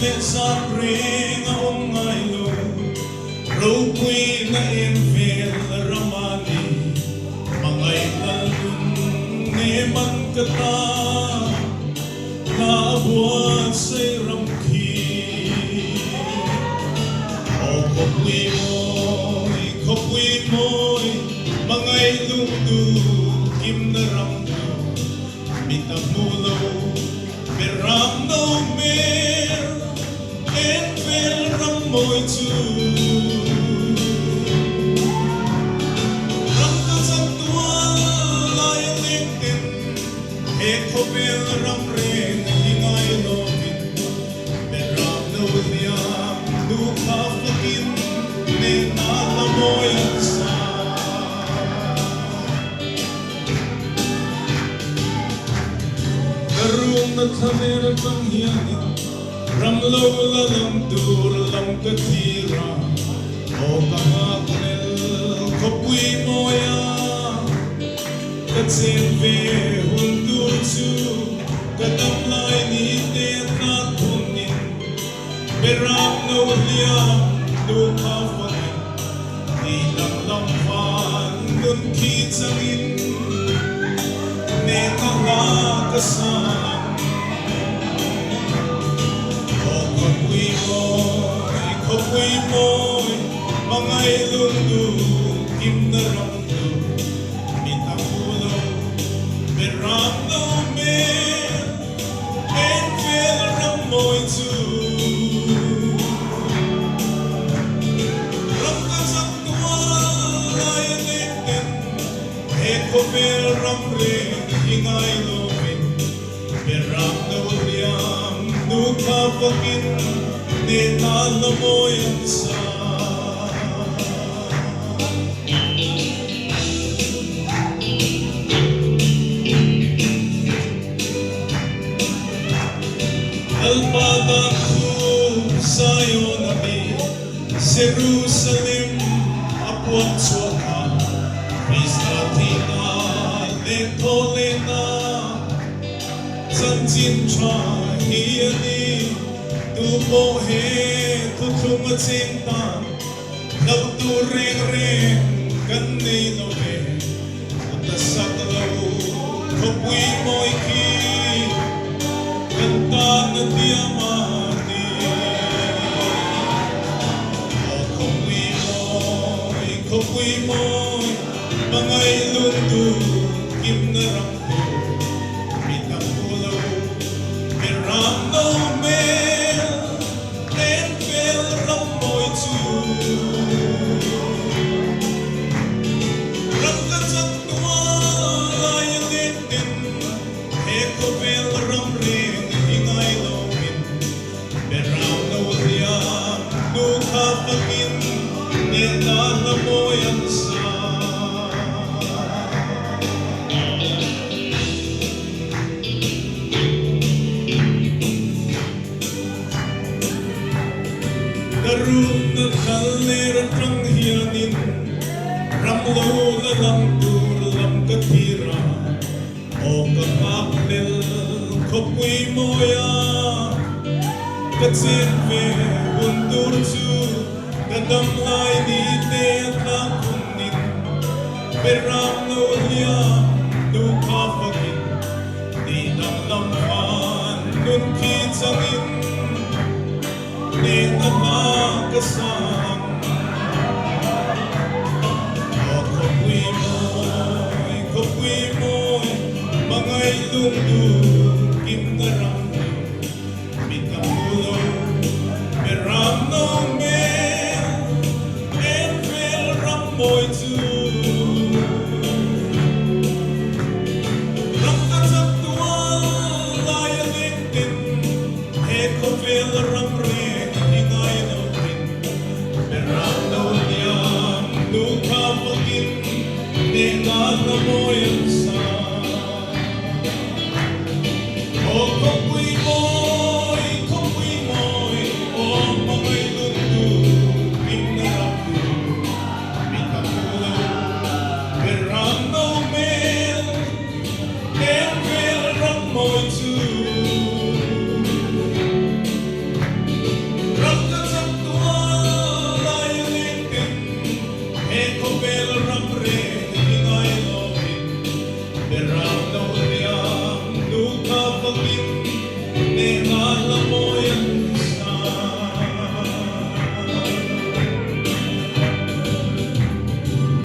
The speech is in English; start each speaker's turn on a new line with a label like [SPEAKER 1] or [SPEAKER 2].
[SPEAKER 1] le sa ring ông ngài lô râu quy na em về ramani mangai lalun ne man kata na buat say ram khi o kopui moi mangai lung du kim na ram du mitamulo beram no mer en vel ram moi chu ram ka sa tua lai ling tin e ko vel ram re hingai no vin beram no liam nu ka fakin ne na la moi sa Karung na thaner bang hiani ram lo la lam dur lam katira o kamaknel kopui moya katsen ve hundur chu kadam lai ni te na thunin beram no liam no kafanin ni lam lam fan nun ki changin ne ka la kasan kopui moi mangai lung du kim na ram du mitamulo beram no mer en vel ram moi chu ram ka sak tua lai nek ten e ko vel ram re hingai lo vin beram no liam nu ka fakin ne na la moi sa Alpada ku sayo nabi Jerusalem apuat suaka Kristatina letolena Zanjin cha hiani tu po he tu thum cinta lau tu reng reng kan nei lo ve ta sak lo kopui moi ki kan ta na diamani kopui moi mangai lung du kim na ram du mitamulo beram no mer en vel ram moi chu ram ka chak tua lai len tin e ko vel ram re hingai lo min beram no liam nu ka fakin ne na la moi an sa Karung na khaler trang hianin ram lo la lam dur lam katira o kamaknel kopui moya katsen ve hundur chu kadam lai ni te na kunin beram no liam nu ka fakin di lam lam fan nun ki changin ne na kasan o kopui moi mangai lung du kim na ram